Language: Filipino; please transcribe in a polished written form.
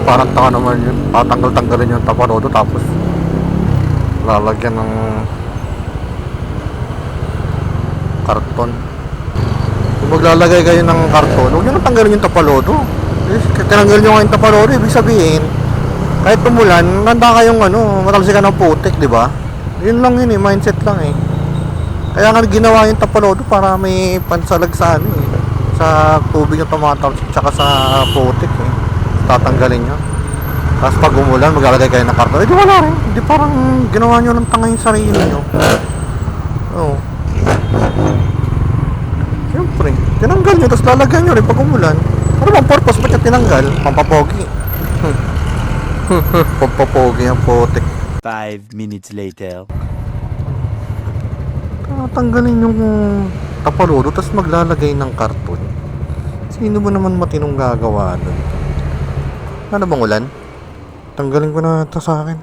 parang taka naman yun. Tatanggal-tanggalin yung taparodo tapos lalagyan ng karton. Kung maglalagay kayo ng karton, huwag nyo nang tanggalin yung tapalodo. Tinanggal nyo nga yung tapalodo, ibig sabihin kahit tumulan, handa kayong matalsikan ng putik, di ba? Yun lang yun mindset lang Kaya nga ginawa yung tapalodo para may pansalag sa sa tubig yung tumatalsik tsaka sa putik tatanggalin nyo. Tapos pag umulan, maglalagay kayo ng karton. Di wala rin. Di parang ginawa nyo ng tanga yung sarili nyo. Oo. Siyempre, tinanggal nyo, tapos lalagyan nyo rin pag umulan. Ano bang purpose? Ba't yung tinanggal? Pampapogi. Pampapogi ang putik. 5 minutes later. Tatanggalin yung tapalodo, tapos maglalagay ng karton. Sino mo naman matinong gagawa nun? Ano bang ulan? Tanggalin ko na ito sa akin.